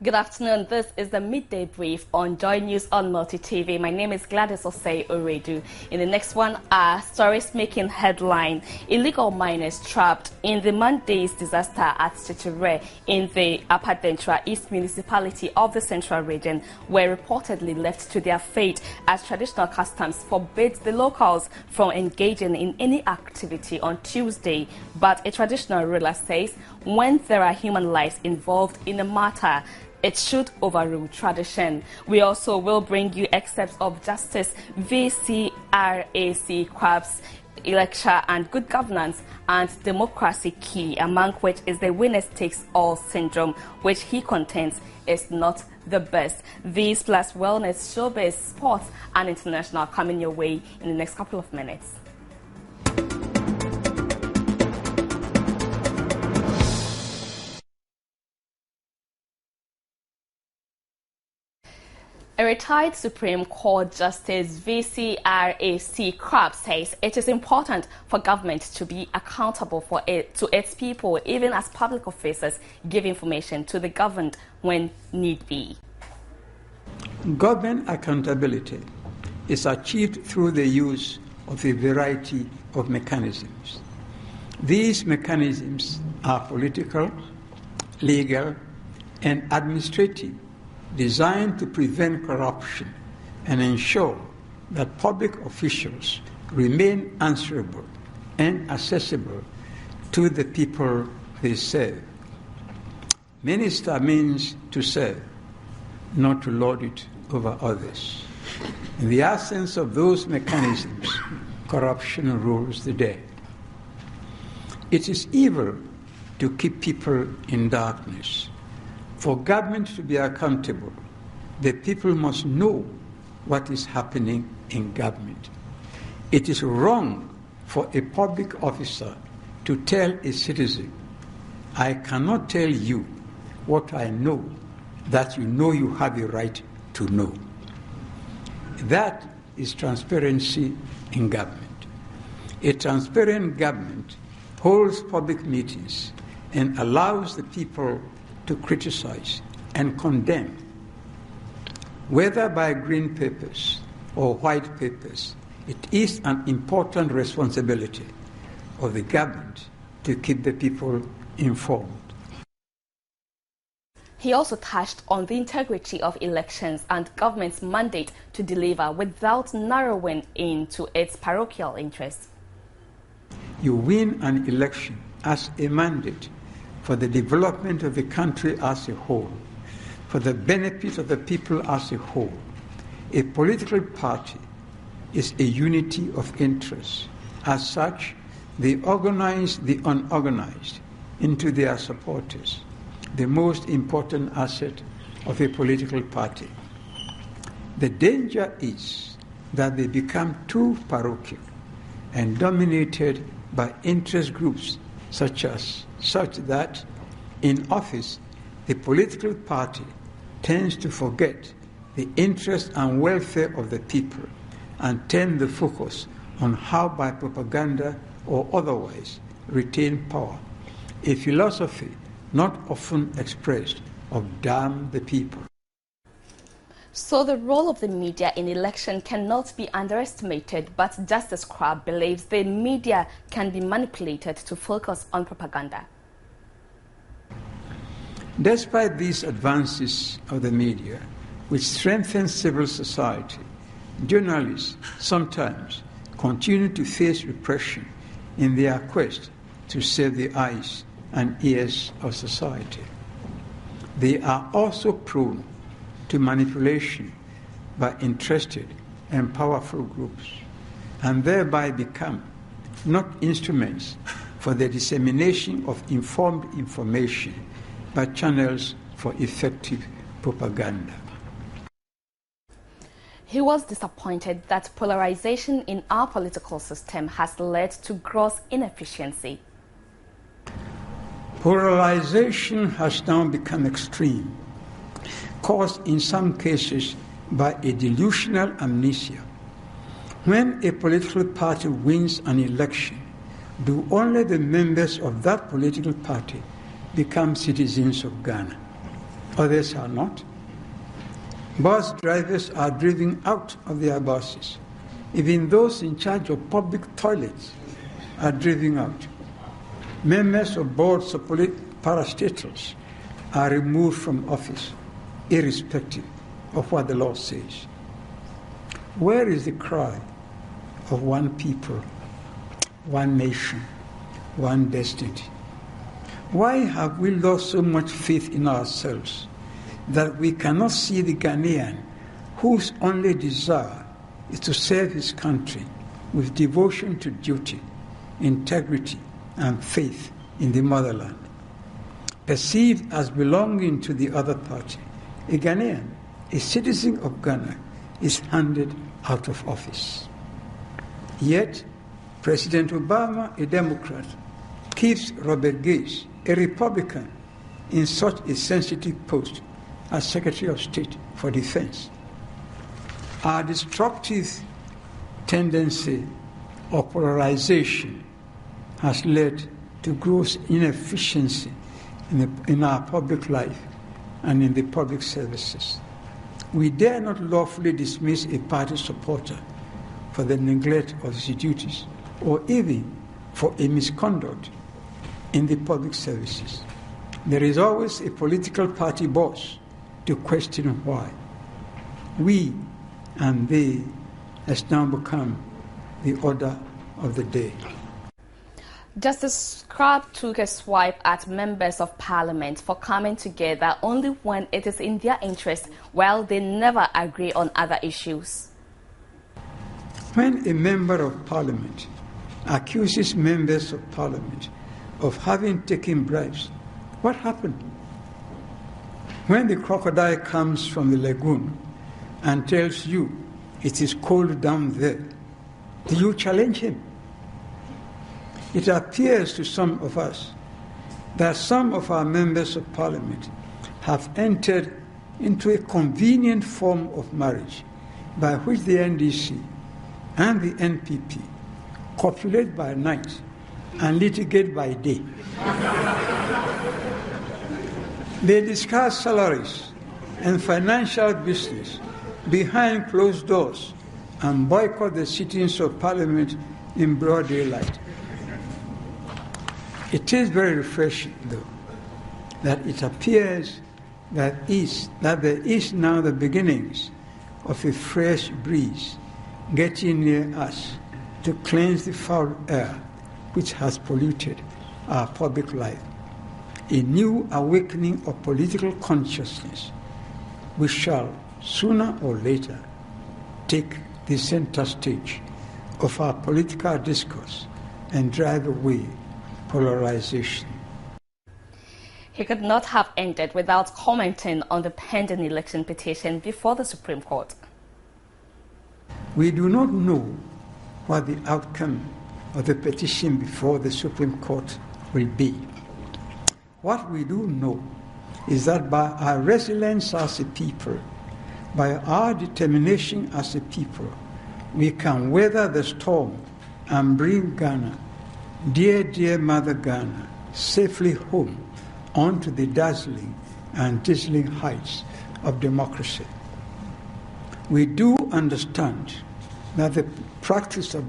Good afternoon. This is the Midday Brief on Joy News on Multi TV. My name is Gladys Osei Oredu. In the next one are stories making headline: illegal miners trapped in the Monday's disaster at Chichire in the Upper Dentra East Municipality of the Central Region were reportedly left to their fate as traditional customs forbids the locals from engaging in any activity on Tuesday. But a traditional ruler says when there are human lives involved in a matter, it should overrule tradition. We also will bring you excerpts of Justice VCRAC Crab's lecture and good governance and democracy key, among which is the winners takes all syndrome, which he contends is not the best. These plus wellness, showbiz, sports and international coming your way in the next couple of minutes. A retired Supreme Court Justice VCRAC Crab says it is important for government to be accountable to its people, even as public officers give information to the governed when need be. Government accountability is achieved through the use of a variety of mechanisms. These mechanisms are political, legal, and administrative, designed to prevent corruption and ensure that public officials remain answerable and accessible to the people they serve. Minister means to serve, not to lord it over others. In the absence of those mechanisms, corruption rules the day. It is evil to keep people in darkness. For government to be accountable, the people must know what is happening in government. It is wrong for a public officer to tell a citizen, I cannot tell you what I know that you know you have a right to know. That is transparency in government. A transparent government holds public meetings and allows the people to criticize and condemn, whether by green papers or white papers. It is an important responsibility of the government to keep the people informed. He also touched on the integrity of elections and government's mandate to deliver without narrowing into its parochial interests. You win an election as a mandate for the development of the country as a whole, for the benefit of the people as a whole. A political party is a unity of interests. As such, they organize the unorganized into their supporters, the most important asset of a political party. The danger is that they become too parochial and dominated by interest groups such that in office, the political party tends to forget the interest and welfare of the people and turn the focus on how by propaganda or otherwise retain power, a philosophy not often expressed of damn the people. So the role of the media in election cannot be underestimated, but Justice Crab believes the media can be manipulated to focus on propaganda. Despite these advances of the media, which strengthen civil society, journalists sometimes continue to face repression in their quest to save the eyes and ears of society. They are also prone to manipulation by interested and powerful groups, and thereby become not instruments for the dissemination of informed information, but channels for effective propaganda. He was disappointed that polarization in our political system has led to gross inefficiency. Polarization has now become extreme, caused in some cases by a delusional amnesia. When a political party wins an election, do only the members of that political party become citizens of Ghana? Others are not. Bus drivers are driven out of their buses. Even those in charge of public toilets are driven out. Members of boards of parastatals are removed from office, irrespective of what the law says. Where is the cry of one people, one nation, one destiny? Why have we lost so much faith in ourselves that we cannot see the Ghanaian whose only desire is to serve his country with devotion to duty, integrity, and faith in the motherland? Perceived as belonging to the other party, a Ghanaian, a citizen of Ghana, is handed out of office. Yet, President Obama, a Democrat, keeps Robert Gates, a Republican, in such a sensitive post as Secretary of State for Defense. Our destructive tendency of polarization has led to gross inefficiency in our public life and in the public services. We dare not lawfully dismiss a party supporter for the neglect of his duties or even for a misconduct in the public services. There is always a political party boss to question why. We and they has now become the order of the day. Justice Crabb took a swipe at members of parliament for coming together only when it is in their interest, while they never agree on other issues. When a member of parliament accuses members of parliament of having taken bribes, what happened? When the crocodile comes from the lagoon and tells you it is cold down there, do you challenge him? It appears to some of us that some of our members of parliament have entered into a convenient form of marriage by which the NDC and the NPP copulate by night and litigate by day. They discuss salaries and financial business behind closed doors and boycott the sittings of parliament in broad daylight. It is very refreshing, though, that it appears that there is now the beginnings of a fresh breeze getting near us to cleanse the foul air which has polluted our public life. A new awakening of political consciousness, which shall, sooner or later, take the center stage of our political discourse and drive away polarization. He could not have ended without commenting on the pending election petition before the Supreme Court. We do not know what the outcome of the petition before the Supreme Court will be. What we do know is that by our resilience as a people, by our determination as a people, we can weather the storm and bring Ghana, dear, dear Mother Ghana, safely home onto the dazzling and dazzling heights of democracy. We do understand that the practice of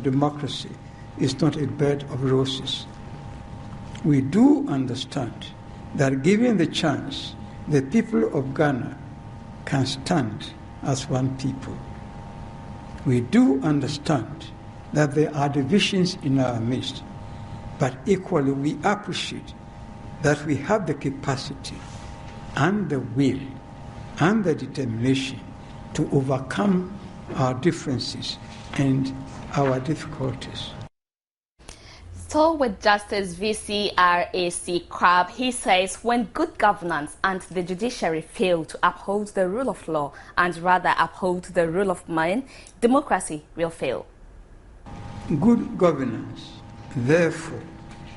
democracy is not a bed of roses. We do understand that given the chance, the people of Ghana can stand as one people. We do understand that there are divisions in our midst, but equally we appreciate that we have the capacity and the will and the determination to overcome our differences and our difficulties. Still with Justice VCRAC Crabb, he says when good governance and the judiciary fail to uphold the rule of law and rather uphold the rule of man, democracy will fail. Good governance, therefore,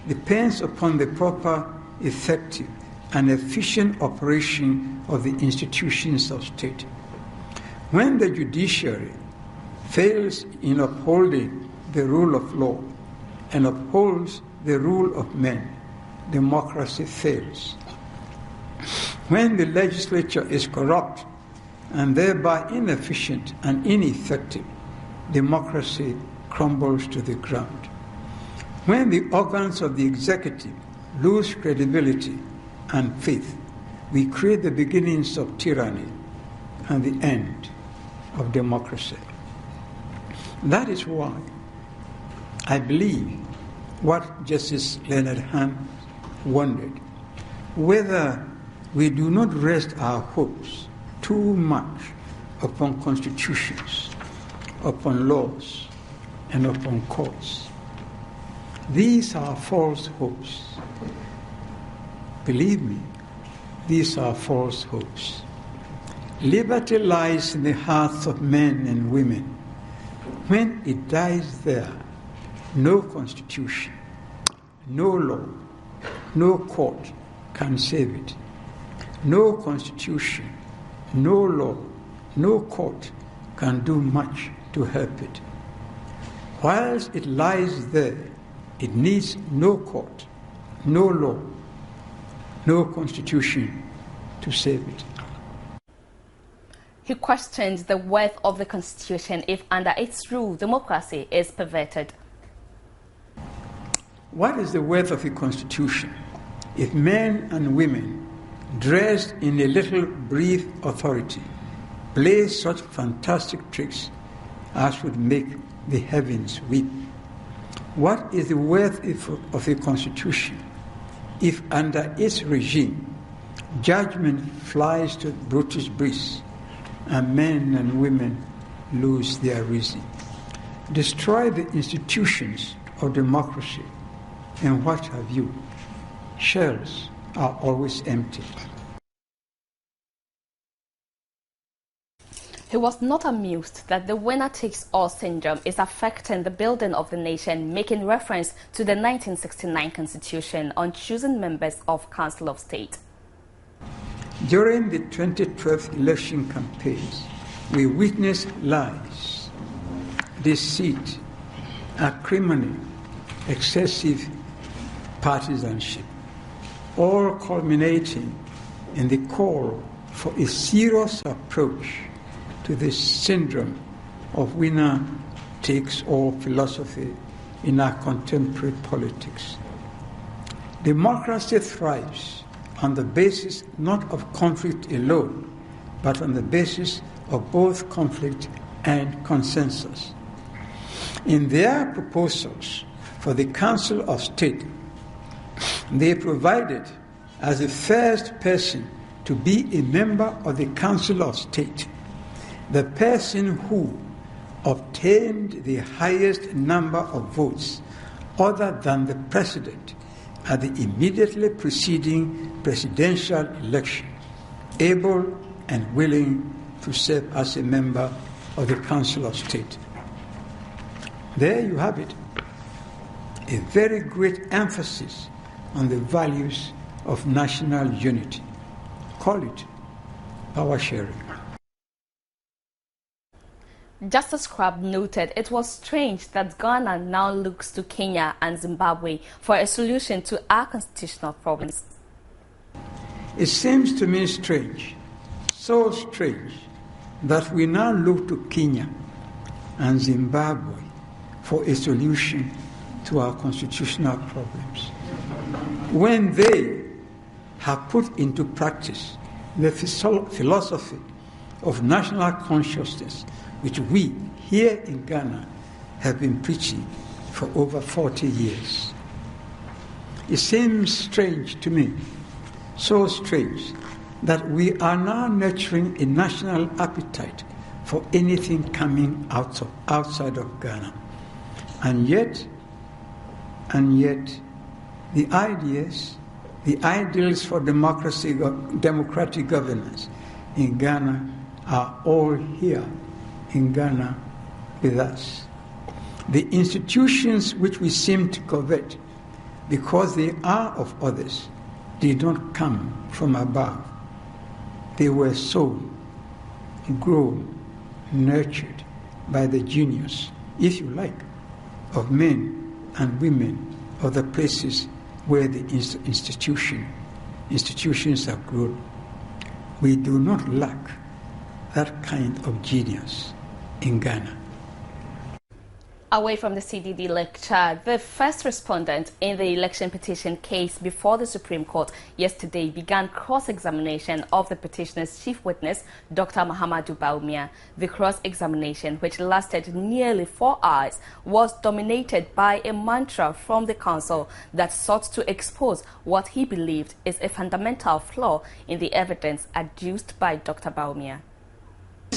depends upon the proper, effective, and efficient operation of the institutions of state. When the judiciary fails in upholding the rule of law and upholds the rule of men, democracy fails. When the legislature is corrupt and thereby inefficient and ineffective, democracy crumbles to the ground. When the organs of the executive lose credibility and faith, we create the beginnings of tyranny and the end of democracy. That is why I believe what Justice Leonard Hunt wondered, whether we do not rest our hopes too much upon constitutions, upon laws, and upon courts. These are false hopes. Believe me, these are false hopes. Liberty lies in the hearts of men and women. When it dies there, no constitution, no law, no court can save it. No constitution, no law, no court can do much to help it. Whilst it lies there, it needs no court, no law, no constitution to save it. He questions the worth of the Constitution if under its rule democracy is perverted. What is the worth of a Constitution if men and women, dressed in a little brief authority, play such fantastic tricks as would make the heavens weep? What is the worth of a Constitution if under its regime judgment flies to British breeze and men and women lose their reason? Destroy the institutions of democracy, and what have you? Shells are always empty. He was not amused that the winner-takes-all syndrome is affecting the building of the nation, making reference to the 1969 Constitution on choosing members of Council of State. During the 2012 election campaigns, we witnessed lies, deceit, acrimony, excessive partisanship, all culminating in the call for a serious approach to this syndrome of winner-takes-all philosophy in our contemporary politics. Democracy thrives on the basis not of conflict alone, but on the basis of both conflict and consensus. In their proposals for the Council of State, they provided as the first person to be a member of the Council of State the person who obtained the highest number of votes other than the president at the immediately preceding presidential election, able and willing to serve as a member of the Council of State. There you have it, a very great emphasis on the values of national unity. Call it power sharing. Justice Crabb noted it was strange that Ghana now looks to Kenya and Zimbabwe for a solution to our constitutional problems. It seems to me strange, so strange, that we now look to Kenya and Zimbabwe for a solution to our constitutional problems, when they have put into practice the philosophy of national consciousness which we here in Ghana have been preaching for over 40 years. It seems strange to me, so strange, that we are now nurturing a national appetite for anything coming outside of Ghana. And yet, the ideas, the ideals for democratic governance in Ghana are all here in Ghana with us. The institutions which we seem to covet, because they are of others, did not come from above. They were sown, grown, nurtured by the genius, if you like, of men and women of the places where the institutions have grown. We do not lack that kind of genius in Ghana. Away from the CDD lecture, the first respondent in the election petition case before the Supreme Court yesterday began cross-examination of the petitioner's chief witness, Dr. Mahamudu Bawumia. The cross-examination, which lasted nearly 4 hours, was dominated by a mantra from the counsel that sought to expose what he believed is a fundamental flaw in the evidence adduced by Dr. Bawumia.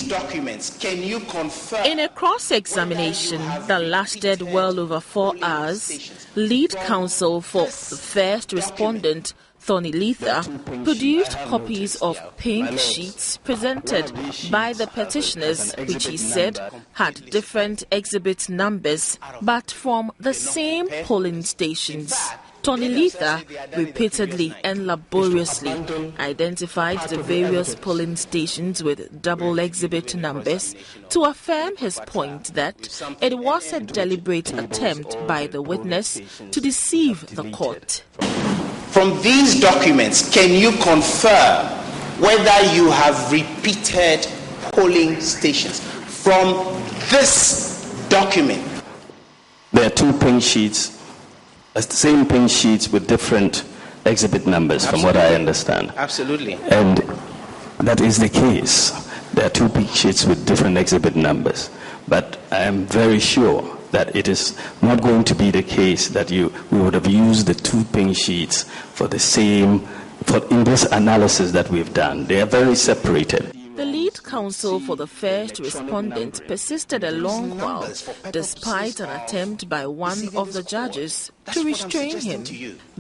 Documents, can you confirm? In a cross-examination that lasted well over 4 hours, lead counsel for the first respondent, Thorny Letha, produced copies of pink sheets presented by the petitioners, which he said had different exhibit numbers, but from the same polling stations. Thorny Letha repeatedly and laboriously identified the various polling stations with double exhibit numbers to affirm his point that it was a deliberate attempt by the witness to deceive the court. From these documents, can you confirm whether you have repeated polling stations? From this document, there are 2 pink sheets. The same pink sheets with different exhibit numbers. Absolutely. From what I understand. Absolutely. And that is the case. There are 2 pink sheets with different exhibit numbers. But I am very sure that it is not going to be the case that we would have used the 2 pink sheets in this analysis that we've done. They are very separated. The lead counsel for the first respondent persisted a long while, despite an attempt by one of the judges to restrain him.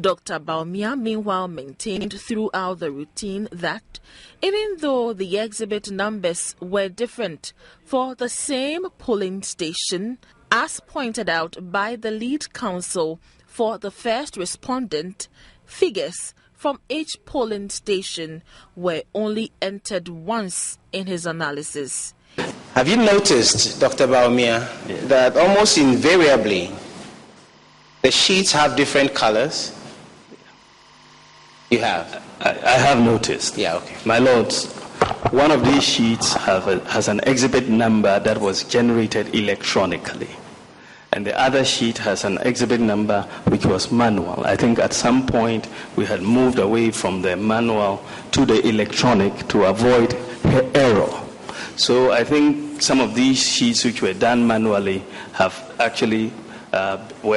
Dr. Bawumia, meanwhile, maintained throughout the routine that even though the exhibit numbers were different for the same polling station, as pointed out by the lead counsel for the first respondent, figures from each polling station were only entered once in his analysis. Have you noticed, Dr. Bawumia, that almost invariably the sheets have different colors? You have? I have noticed. Yeah, okay. My lords, one of these sheets has an exhibit number that was generated electronically. And the other sheet has an exhibit number which was manual. I think at some point we had moved away from the manual to the electronic to avoid error. So I think some of these sheets which were done manually were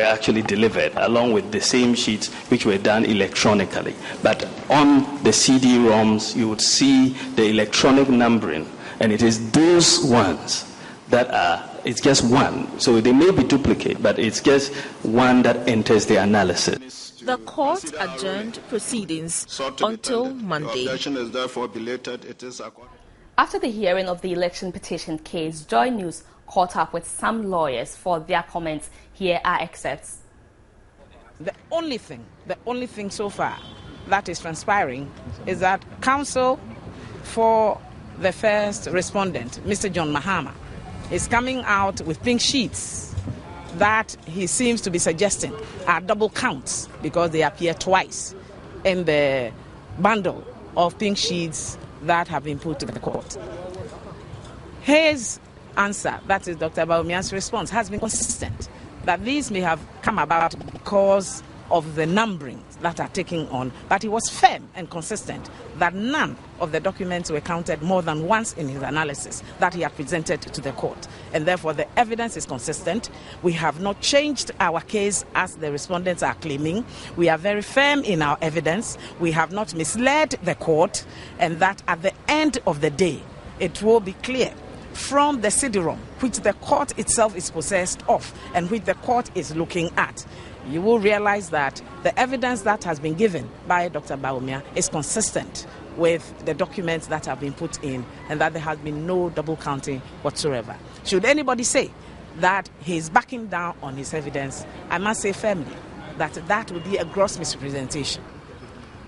actually delivered along with the same sheets which were done electronically. But on the CD-ROMs you would see the electronic numbering, and it is those ones that are. It's just one, so they may be duplicate, but it's just one that enters the analysis. The court adjourned proceedings until Monday. After the hearing of the election petition case, Joy News caught up with some lawyers for their comments. Here are excerpts. The only thing so far that is transpiring is that counsel for the first respondent, Mr. John Mahama, is coming out with pink sheets that he seems to be suggesting are double counts because they appear twice in the bundle of pink sheets that have been put to the court. His answer, that is Dr. Bawumia's response, has been consistent that these may have come about because of the numbering that are taking on, but he was firm and consistent that none of the documents were counted more than once in his analysis that he had presented to the court. And therefore, the evidence is consistent. We have not changed our case as the respondents are claiming. We are very firm in our evidence. We have not misled the court, and that at the end of the day, it will be clear from the CD-ROM, which the court itself is possessed of and which the court is looking at. You will realize that the evidence that has been given by Dr. Bawumia is consistent with the documents that have been put in, and that there has been no double counting whatsoever. Should anybody say that he's backing down on his evidence, I must say firmly that that would be a gross misrepresentation.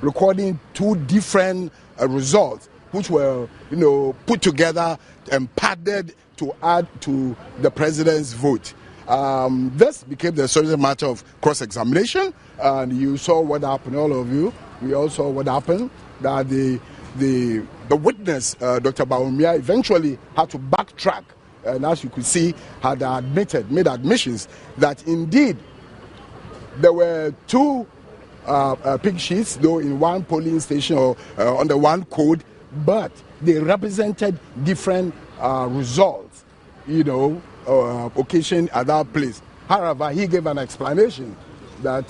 Recording 2 different results which were, put together and padded to add to the president's vote. This became the subject matter of cross-examination, and you saw what happened, all of you. We all saw what happened, that the witness, Dr. Bawumia, eventually had to backtrack, and as you could see, had made admissions that indeed there were two pink sheets, though in one polling station or under one code, but they represented different results, occasion at that place. However, he gave an explanation that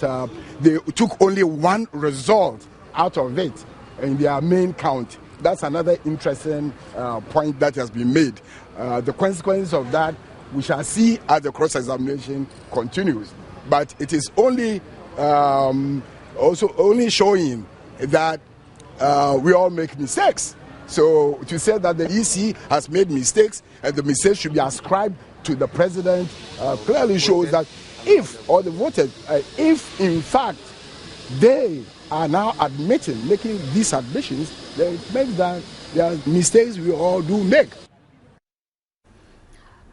they took only one result out of it in their main count. That's another interesting point that has been made. The consequences of that we shall see as the cross-examination continues. But it is only also only showing that we all make mistakes. So to say that the EC has made mistakes and the mistakes should be ascribed to the president clearly shows that if in fact they are now making these admissions, then it makes that there are mistakes we all do make.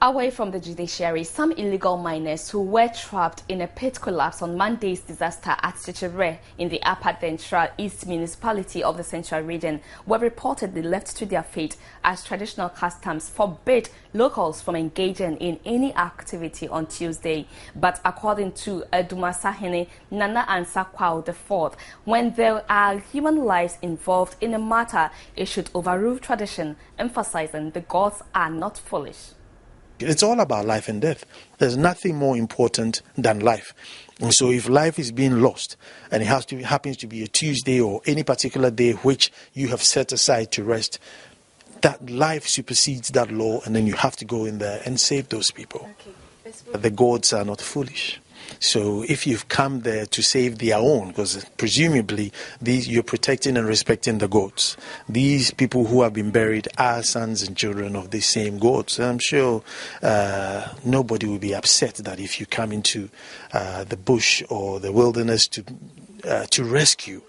Away from the judiciary, some illegal miners who were trapped in a pit collapse on Monday's disaster at Chichire in the Upper Dentra East Municipality of the Central Region were reportedly left to their fate as traditional customs forbade locals from engaging in any activity on Tuesday. But according to Edumasahene Nana Ansakwao IV, when there are human lives involved in a matter, it should overrule tradition, emphasizing the gods are not foolish. It's all about life and death. There's nothing more important than life. And so if life is being lost and it happens to be a Tuesday or any particular day which you have set aside to rest, that life supersedes that law, and then you have to go in there and save those people. The gods are not foolish. So if you've come there to save their own, because presumably you're protecting and respecting the gods. These people who have been buried are sons and children of the same gods. And I'm sure nobody will be upset that if you come into the bush or the wilderness to rescue.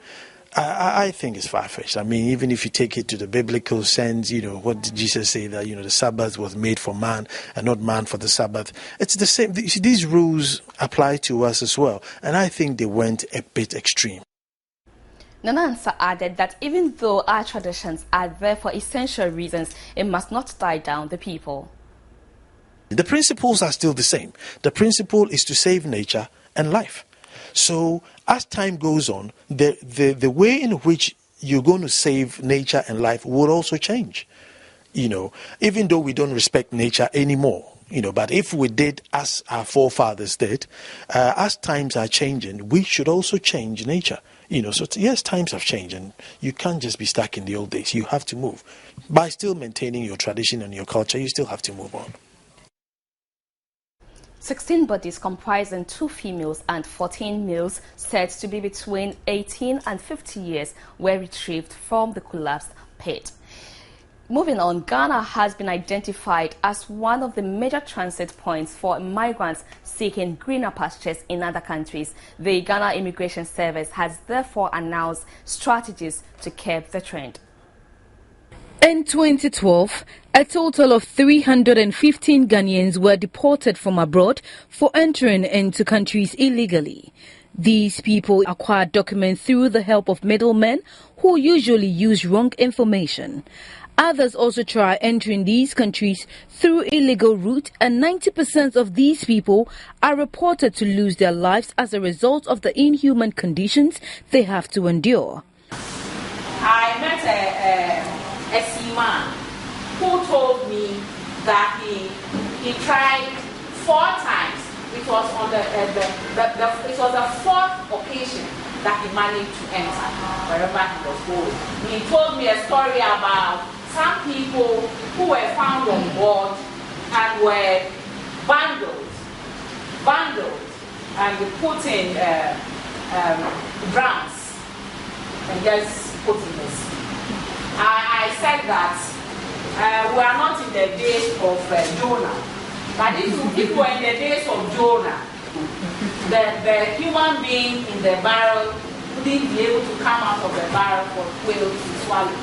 I think it's far-fetched. I mean, even if you take it to the biblical sense, what did Jesus say? That, the Sabbath was made for man and not man for the Sabbath. It's the same. These rules apply to us as well. And I think they went a bit extreme. Nanansa added that even though our traditions are there for essential reasons, it must not tie down the people. The principles are still the same. The principle is to save nature and life. So as time goes on, the way in which you're going to save nature and life will also change. Even though we don't respect nature anymore, but if we did as our forefathers did, as times are changing, we should also change nature. So yes, times have changed, and you can't just be stuck in the old days. You have to move. By still maintaining your tradition and your culture, you still have to move on. 16 bodies comprising 2 females and 14 males said to be between 18 and 50 years were retrieved from the collapsed pit. Moving on, Ghana has been identified as one of the major transit points for migrants seeking greener pastures in other countries. The Ghana Immigration Service has therefore announced strategies to curb the trend. In 2012, a total of 315 Ghanaians were deported from abroad for entering into countries illegally. These people acquired documents through the help of middlemen who usually use wrong information. Others also try entering these countries through illegal route, and 90% of these people are reported to lose their lives as a result of the inhuman conditions they have to endure. I met a seaman who told me that he tried 4 times. It was on it was the 4th occasion that he managed to enter wherever he was going. He told me a story about some people who were found on board and were bundled and put in drums and just put in this. I said that we are not in the days of Jonah, but if we were in the days of Jonah, the human being in the barrel wouldn't be able to come out of the barrel for whale to swallow.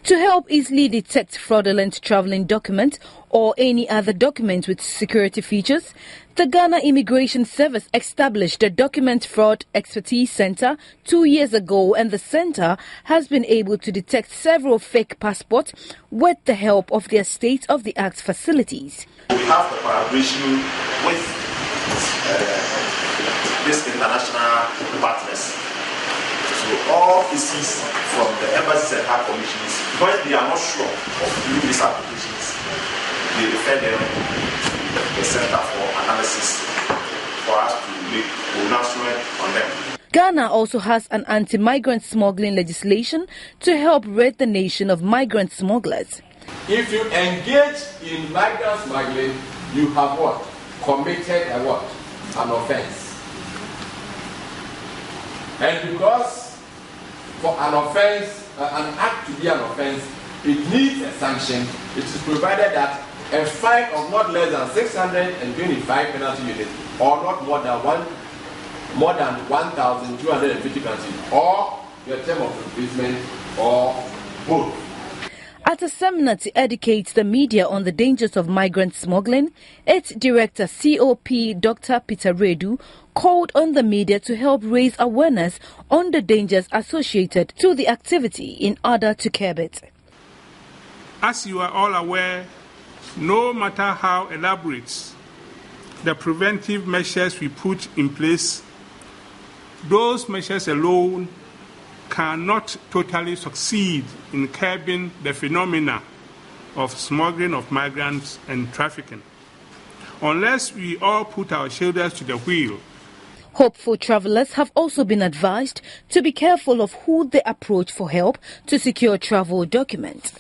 To help easily detect fraudulent traveling documents or any other document with security features, the Ghana Immigration Service established the Document Fraud Expertise Center 2 years ago, and the center has been able to detect several fake passports with the help of their state-of-the-art facilities. We have a collaboration with these international partners. So all issues from the embassies and high commissions, when they are not sure of doing these applications, they refer them to the Center for Analysis for us to make pronouncement on them. Ghana also has an anti-migrant smuggling legislation to help rid the nation of migrant smugglers. If you engage in migrant smuggling, you have what? Committed a what? An offense. And because for an offense, an act to be an offense, it needs a sanction. It is provided that a fine of not less than 625 penalty units, or not more than 1,250 penalty, or your term of imprisonment, or both. At a seminar to educate the media on the dangers of migrant smuggling, its director, COP Dr. Peter Redu, called on the media to help raise awareness on the dangers associated to the activity in order to curb it. As you are all aware, no matter how elaborate the preventive measures we put in place, those measures alone cannot totally succeed in curbing the phenomena of smuggling of migrants and trafficking, unless we all put our shoulders to the wheel. Hopeful travelers have also been advised to be careful of who they approach for help to secure travel documents.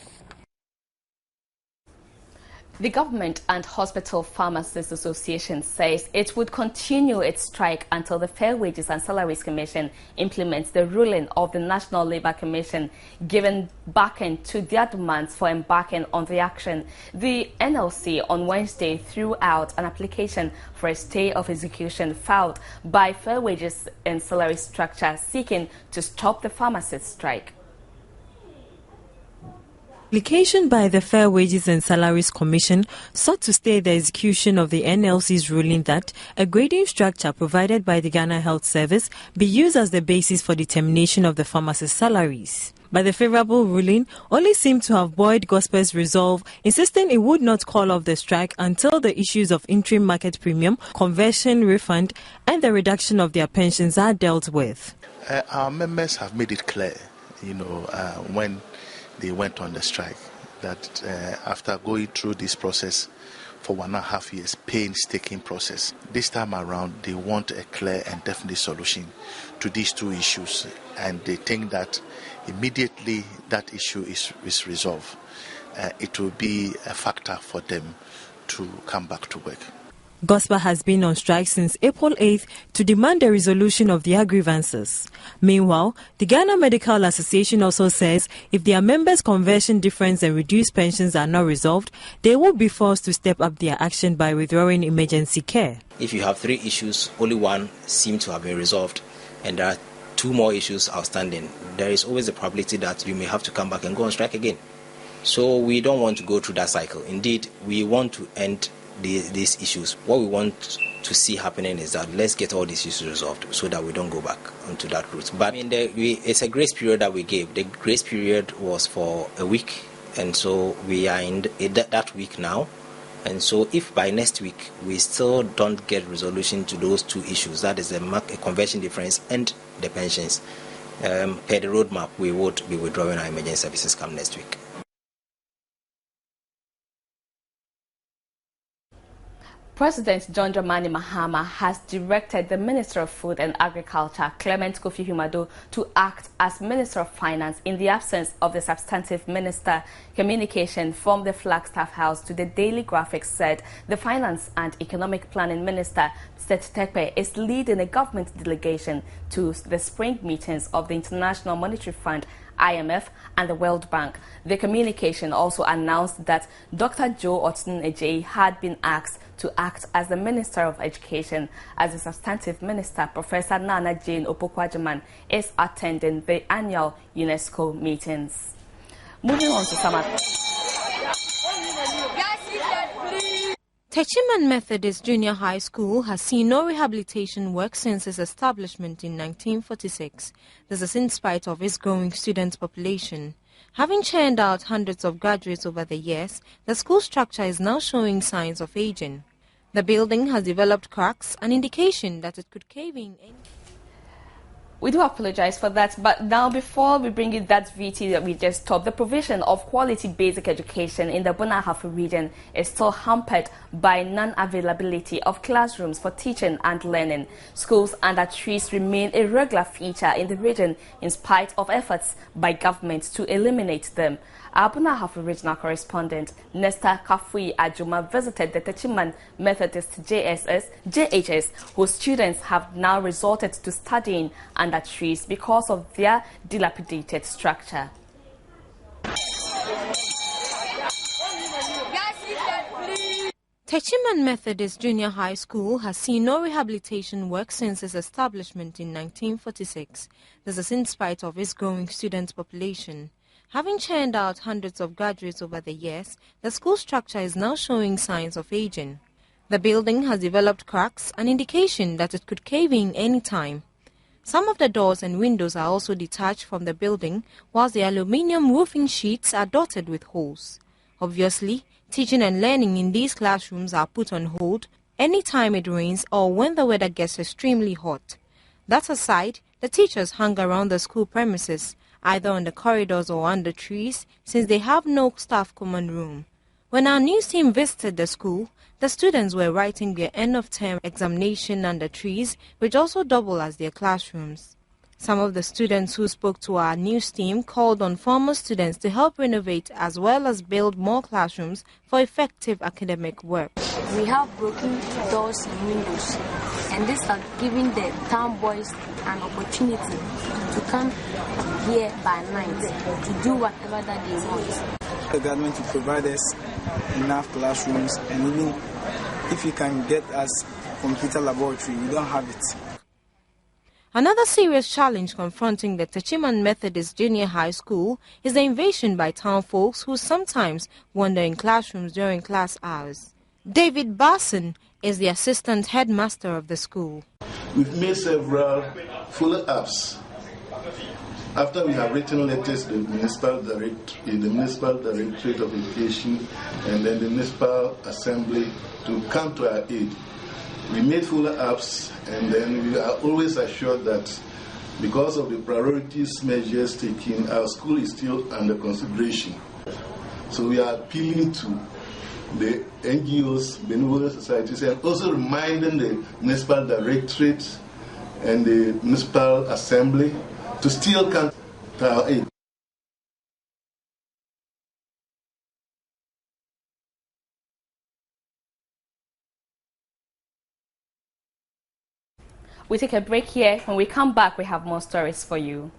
The Government and Hospital Pharmacists Association says it would continue its strike until the Fair Wages and Salaries Commission implements the ruling of the National Labour Commission, giving backing to their demands for embarking on the action. The NLC on Wednesday threw out an application for a stay of execution filed by Fair Wages and Salary Structure, seeking to stop the pharmacists' strike. Application by the Fair Wages and Salaries Commission sought to stay the execution of the NLC's ruling that a grading structure provided by the Ghana Health Service be used as the basis for determination of the pharmacist salaries. But the favourable ruling only seemed to have buoyed Gospel's resolve, insisting it would not call off the strike until the issues of interim market premium, conversion refund and the reduction of their pensions are dealt with. Our members have made it clear, when they went on the strike, that after going through this process for 1.5 years, painstaking process, this time around they want a clear and definite solution to these two issues, and they think that immediately that issue is resolved, it will be a factor for them to come back to work. Gospel has been on strike since April 8th to demand the resolution of their grievances. Meanwhile, the Ghana Medical Association also says if their members' conversion difference and reduced pensions are not resolved, they will be forced to step up their action by withdrawing emergency care. If you have 3 issues, only one seems to have been resolved, and there are 2 more issues outstanding, there is always a probability that you may have to come back and go on strike again. So we don't want to go through that cycle. Indeed, we want to end these issues. What we want to see happening is that let's get all these issues resolved so that we don't go back onto that route. But it's a grace period that we gave. The grace period was for a week, and so we are in that week now. And so if by next week we still don't get resolution to those 2 issues, that is a conversion difference and the pensions, per the roadmap, we would be withdrawing our emergency services come next week. President John Dramani Mahama has directed the Minister of Food and Agriculture, Clement Kofi Humado, to act as Minister of Finance in the absence of the substantive minister. Communication from the Flagstaff House to the Daily Graphic said the Finance and Economic Planning Minister, Seth Tekpe, is leading a government delegation to the spring meetings of the International Monetary Fund, IMF, and the World Bank. The communication also announced that Dr. Joe Otun-Ejei had been asked to act as the Minister of Education, as the substantive minister, Professor Nana Jane Opoku-Agyeman, is attending the annual UNESCO meetings. Moving on to Samad. Techiman Methodist Junior High School has seen no rehabilitation work since its establishment in 1946. This is in spite of its growing student population. Having churned out hundreds of graduates over the years, the school structure is now showing signs of aging. The building has developed cracks, an indication that it could cave in. We do apologize for that, but now before we bring in that VT that we just stopped, the provision of quality basic education in the Bonahafu region is still hampered by non-availability of classrooms for teaching and learning. Schools under trees remain a regular feature in the region in spite of efforts by government to eliminate them. Our Bonahafu regional correspondent, Nesta Kafui Ajuma, visited the Techiman Methodist JHS, whose students have now resorted to studying under trees because of their dilapidated structure. Techiman Methodist Junior High School has seen no rehabilitation work since its establishment in 1946. This is in spite of its growing student population. Having churned out hundreds of graduates over the years, the school structure is now showing signs of aging. The building has developed cracks, an indication that it could cave in any time. Some of the doors and windows are also detached from the building, whilst the aluminium roofing sheets are dotted with holes. Obviously, teaching and learning in these classrooms are put on hold any time it rains or when the weather gets extremely hot. That aside, the teachers hang around the school premises, either on the corridors or under trees, since they have no staff common room. When our news team visited the school, the students were writing their end-of-term examination under trees, which also double as their classrooms. Some of the students who spoke to our news team called on former students to help renovate as well as build more classrooms for effective academic work. We have broken doors and windows, and this has given the town boys an opportunity to come here by night to do whatever that they want. The government will provide us enough classrooms, and even if you can get us a computer laboratory, we don't have it. Another serious challenge confronting the Techiman Methodist Junior High School is the invasion by town folks who sometimes wander in classrooms during class hours. David Barson is the assistant headmaster of the school. We've made several follow-ups. After we have written letters to the Municipal Directorate of Education and then the Municipal Assembly to come to our aid, we made follow-ups, and then we are always assured that because of the priorities measures taken, our school is still under consideration. So we are appealing to the NGOs, benevolent societies, and also reminding the Municipal Directorate and the Municipal Assembly to still come to our aid. We take a break here. When we come back, we have more stories for you.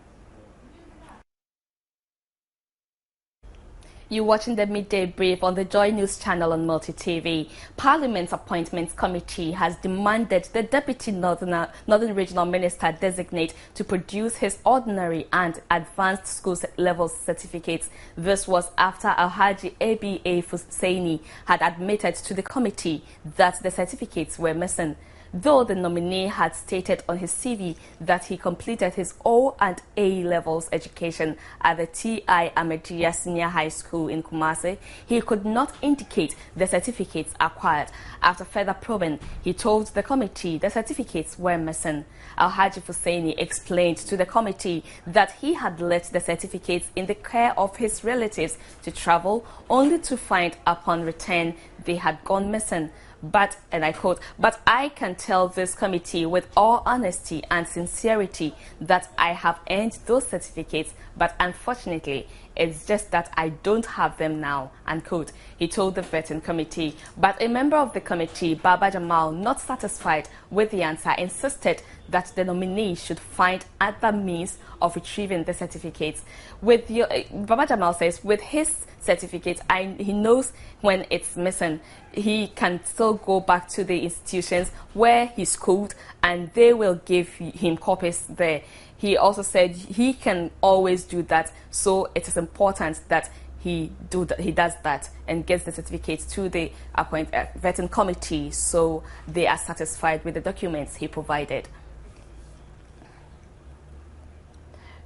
You're watching the Midday Brief on the Joy News channel on Multi TV. Parliament's Appointments Committee has demanded the Deputy Northern Regional Minister designate to produce his ordinary and advanced school level certificates. This was after Alhaji ABA Hussaini had admitted to the committee that the certificates were missing. Though the nominee had stated on his CV that he completed his O and A levels education at the T.I. Ahmadiyya Senior High School in Kumasi, he could not indicate the certificates acquired. After further probing, he told the committee the certificates were missing. Alhaji Hussaini explained to the committee that he had left the certificates in the care of his relatives to travel, only to find upon return they had gone missing. But, and I quote, "But I can tell this committee with all honesty and sincerity that I have earned those certificates, but unfortunately, it's just that I don't have them now," unquote. He told the vetting committee. But a member of the committee, Baba Jamal, not satisfied with the answer, insisted that the nominee should find other means of retrieving the certificates. Baba Jamal says, with his certificate, he knows when it's missing. He can still go back to the institutions where he schooled, and they will give him copies there. He also said he can always do that, so it is important that he does that and gets the certificate to the vetting committee, so they are satisfied with the documents he provided.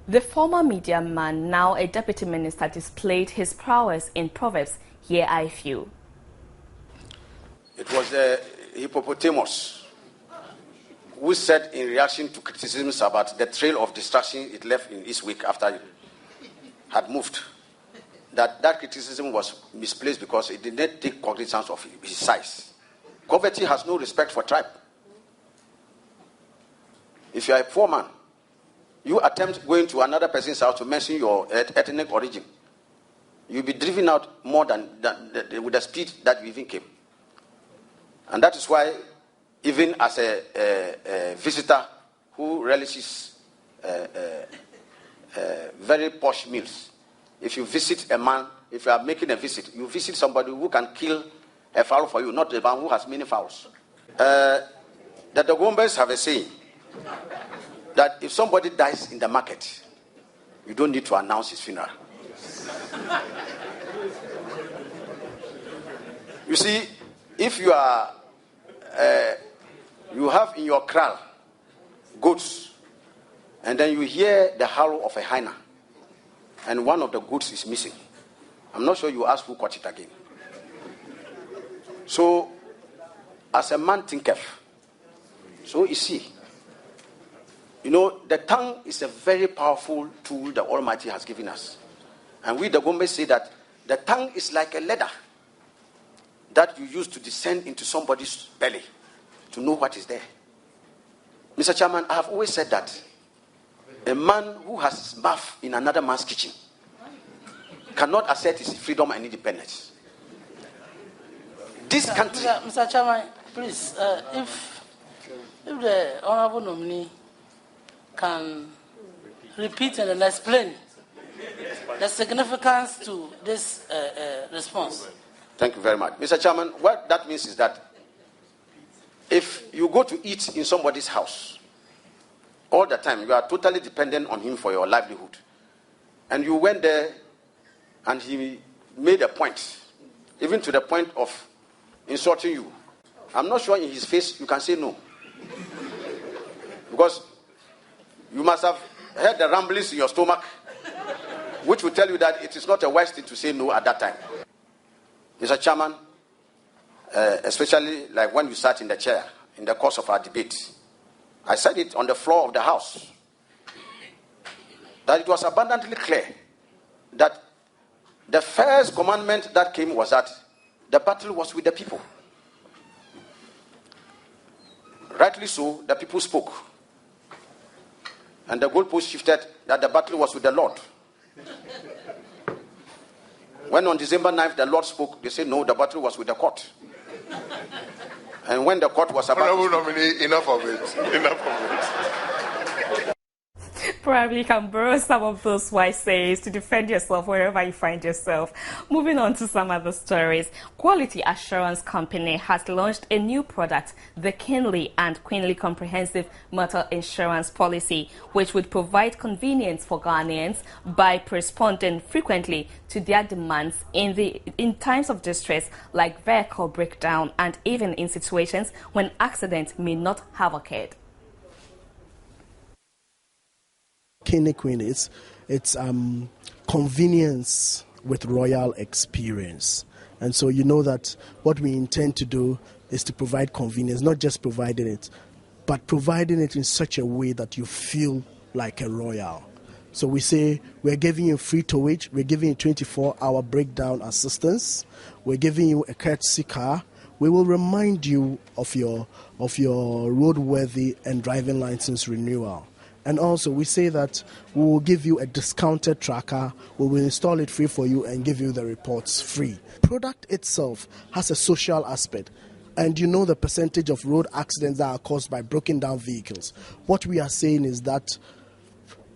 The former media man, now a deputy minister, displayed his prowess in Proverbs. Here I feel. It was the hippopotamus who said, in reaction to criticisms about the trail of destruction it left in its wake after it had moved, that criticism was misplaced because it did not take cognizance of his size. Poverty has no respect for tribe. If you are a poor man, you attempt going to another person's house to mention your ethnic origin, you'll be driven out more than with the speed that you even came. And that is why, even as a visitor who relishes very posh meals, if you visit a man, if you are making a visit, you visit somebody who can kill a fowl for you, not the man who has many fowls. The Dogombes have a saying that if somebody dies in the market, you don't need to announce his funeral. You see, if you are, you have in your kraal goats, and then you hear the howl of a hyena, and one of the goats is missing, I'm not sure you ask who caught it again. So, as a man thinketh, so is he. You know, the tongue is a very powerful tool the Almighty has given us. And we, the Gombe, say that the tongue is like a ladder that you use to descend into somebody's belly to know what is there. Mr. Chairman, I have always said that a man who has his mouth in another man's kitchen cannot assert his freedom and independence. This country... Mr. Chairman, please, if the Honorable nominee can repeat and explain the significance to this response. Thank you very much. Mr. Chairman, what that means is that if you go to eat in somebody's house, all the time, you are totally dependent on him for your livelihood. And you went there and he made a point, even to the point of insulting you. I'm not sure in his face you can say no. Because you must have heard the rumblings in your stomach, which will tell you that it is not a wise thing to say no at that time. Mr. Chairman, especially like when you sat in the chair in the course of our debate, I said it on the floor of the House, that it was abundantly clear that the first commandment that came was that the battle was with the people. Rightly so, the people spoke. And the goalpost shifted that the battle was with the Lord. When on December 9th the Lord spoke, they said no, the battle was with the court. And when the court was about to nominee, enough of it. Enough of it. Probably can borrow some of those wise sayings to defend yourself wherever you find yourself. Moving on to some other stories. Quality Assurance Company has launched a new product, the Kingly and Queenly Comprehensive Motor Insurance Policy, which would provide convenience for Ghanaians by responding frequently to their demands in times of distress, like vehicle breakdown, and even in situations when accidents may not have occurred. Queen, it's convenience with royal experience. And so you know that what we intend to do is to provide convenience, not just providing it, but providing it in such a way that you feel like a royal. So we say we're giving you free towage, we're giving you 24-hour breakdown assistance, we're giving you a courtesy car. We will remind you of your roadworthy and driving license renewal. And also, we say that we will give you a discounted tracker, we will install it free for you and give you the reports free. Product itself has a social aspect. and you know the percentage of road accidents that are caused by broken down vehicles. What we are saying is that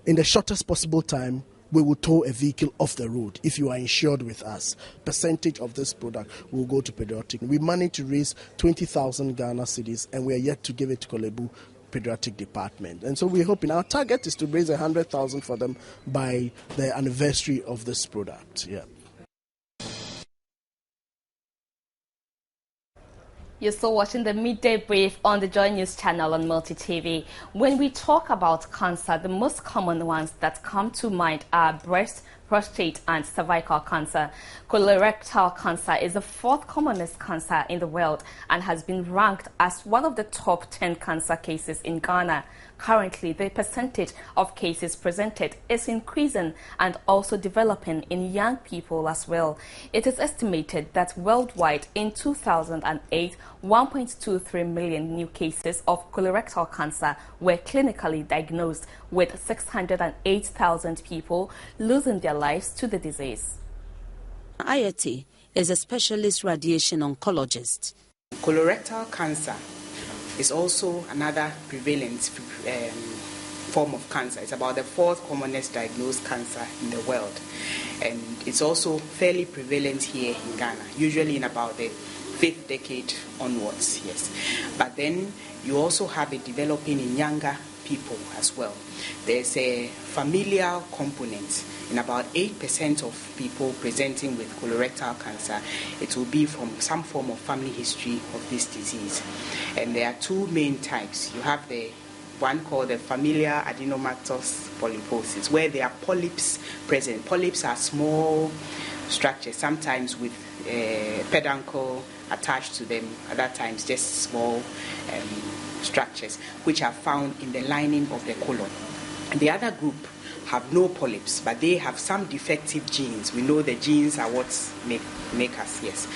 in the shortest possible time, we will tow a vehicle off the road if you are insured with us. Percentage of this product will go to pediatric. We managed to raise 20,000 Ghana cedis, and we are yet to give it to Kolebu Pediatric Department. And so we're hoping, our target is to raise 100,000 for them by the anniversary of this product. Yeah. You're still watching the Midday Brief on the Joy News channel on Multi TV. When we talk about cancer, the most common ones that come to mind are breast, prostate and cervical cancer. Colorectal cancer is the 4th commonest cancer in the world and has been ranked as one of the top 10 cancer cases in Ghana. Currently, the percentage of cases presented is increasing and also developing in young people as well. It is estimated that worldwide in 2008, 1.23 million new cases of colorectal cancer were clinically diagnosed, with 608,000 people losing their lives to the disease. Ayati is a specialist radiation oncologist. Colorectal cancer is also another prevalent form of cancer. It's about the 4th commonest diagnosed cancer in the world. And it's also fairly prevalent here in Ghana, usually in about the 5th decade onwards, yes. But then you also have it developing in younger people as well. There's a familial component. In about 8% of people presenting with colorectal cancer, it will be from some form of family history of this disease. And there are 2 main types. You have the one called the familial adenomatous polyposis, where there are polyps present. Polyps are small structures, sometimes with peduncle attached to them, other times just small structures, which are found in the lining of the colon. And the other group have no polyps, but they have some defective genes. We know the genes are what make us, yes.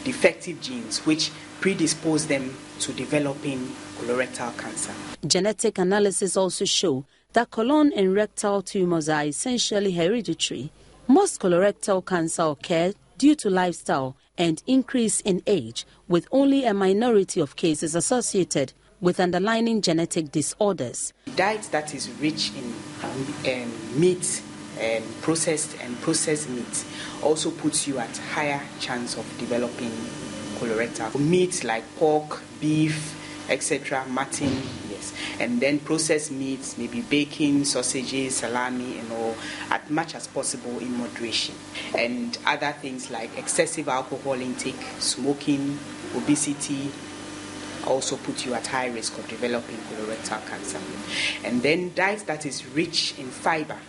Defective genes, which predispose them to developing colorectal cancer. Genetic analysis also show that colon and rectal tumors are essentially hereditary. Most colorectal cancer occur due to lifestyle and increase in age, with only a minority of cases associated with underlying genetic disorders. Diet that is rich in meat and processed meat also puts you at higher chance of developing colorectal. Meat like pork, beef, etc., mutton, yes. And then processed meats, maybe bacon, sausages, salami, and all, as much as possible in moderation. And other things like excessive alcohol intake, smoking, obesity, also put you at high risk of developing colorectal cancer. And then diet that is rich in fiber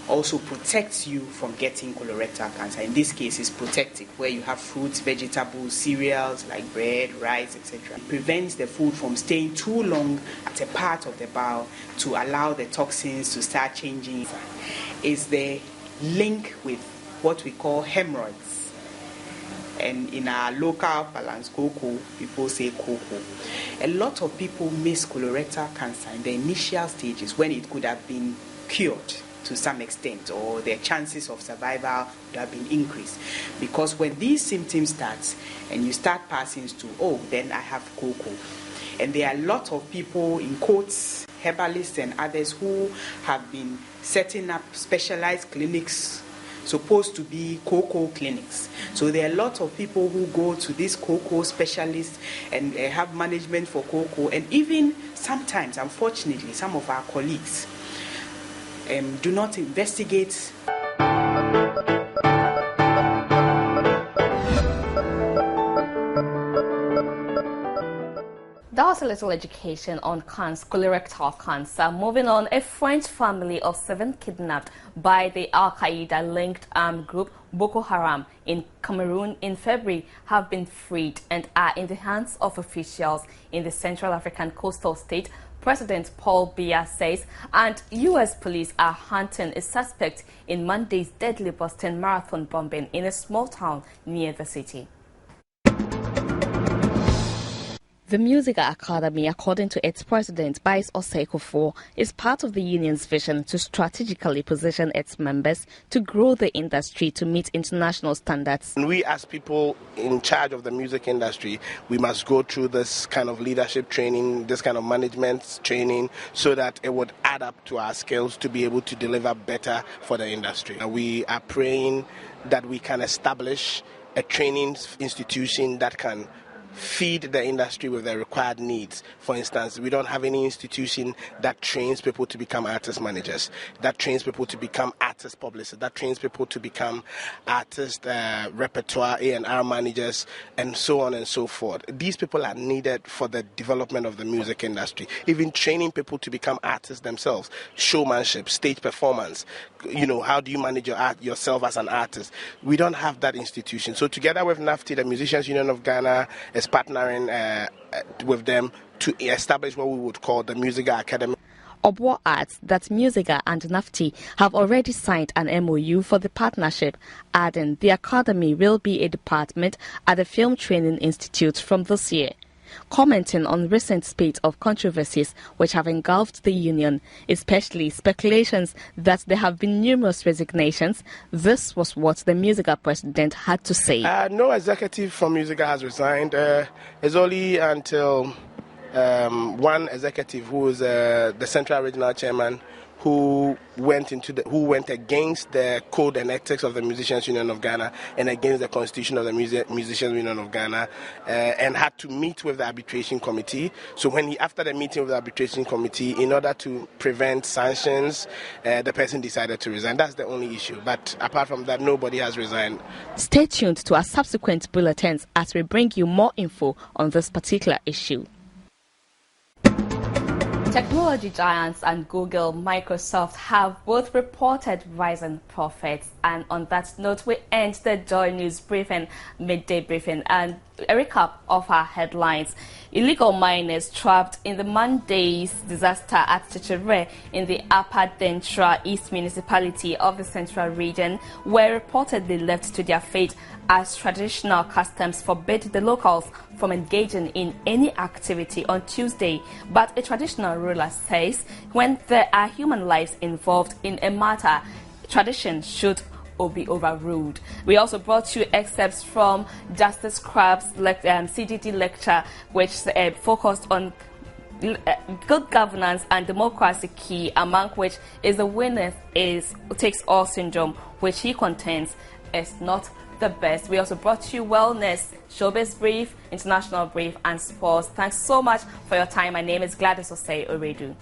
also protects you from getting colorectal cancer. In this case, it's protective, where you have fruits, vegetables, cereals like bread, rice, etc. It prevents the food from staying too long at a part of the bowel to allow the toxins to start changing. Is the link with what we call hemorrhoids. And in our local parlance, cocoa, people say cocoa. A lot of people miss colorectal cancer in the initial stages when it could have been cured to some extent, or their chances of survival would have been increased. Because when these symptoms start and you start passing to, oh, then I have cocoa. And there are a lot of people, in quotes, herbalists and others, who have been setting up specialized clinics supposed to be cocoa clinics. So there are a lot of people who go to these cocoa specialists and have management for cocoa. And even sometimes, unfortunately, some of our colleagues do not investigate. That was a little education on colorectal cancer. Moving on, a French family of 7 kidnapped by the Al-Qaeda-linked armed group Boko Haram in Cameroon in February have been freed and are in the hands of officials in the Central African coastal state, President Paul Biya says, and U.S. police are hunting a suspect in Monday's deadly Boston Marathon bombing in a small town near the city. The Music Academy, according to its president, Bais Osei-Kuffour, is part of the union's vision to strategically position its members to grow the industry to meet international standards. And we as people in charge of the music industry, we must go through this kind of leadership training, this kind of management training, so that it would add up to our skills to be able to deliver better for the industry. We are praying that we can establish a training institution that can feed the industry with the required needs. For instance, we don't have any institution that trains people to become artist managers, that trains people to become artist publicists, that trains people to become artist repertoire A&R managers, and so on and so forth. These people are needed for the development of the music industry. Even training people to become artists themselves, showmanship, stage performance. You know, how do you manage your art yourself as an artist? We don't have that institution. So together with NAFTI, the Musicians Union of Ghana is partnering with them to establish what we would call the Music Academy. Obwo adds that Musica and NAFTI have already signed an MOU for the partnership, adding the academy will be a department at the Film Training Institute from this year. Commenting on recent spate of controversies which have engulfed the union, especially speculations that there have been numerous resignations, this was what the Musica president had to say. No executive from Musica has resigned. It's only until one executive, who is the Central Regional Chairman, who went against the code and ethics of the Musicians Union of Ghana and against the constitution of the Musicians Union of Ghana, and had to meet with the arbitration committee. So after the meeting with the arbitration committee, in order to prevent sanctions, the person decided to resign. That's the only issue. But apart from that, nobody has resigned. Stay tuned to our subsequent bulletins as we bring you more info on this particular issue. Technology giants and Google, Microsoft have both reported rising profits. And on that note, we end the Joy News briefing, midday briefing, and a recap of our headlines. Illegal miners trapped in the Monday's disaster at Chichere in the Upper Dentra East Municipality of the Central Region were reportedly left to their fate as traditional customs forbid the locals from engaging in any activity on Tuesday. But a traditional ruler says when there are human lives involved in a matter, tradition should or be overruled. We also brought you excerpts from Justice Crabb's CGD lecture, which focused on good governance and democracy key, among which is the winner takes all syndrome, which he contends is not the best. We also brought you wellness, showbiz brief, international brief, and sports. Thanks so much for your time. My name is Gladys Osei Oredu.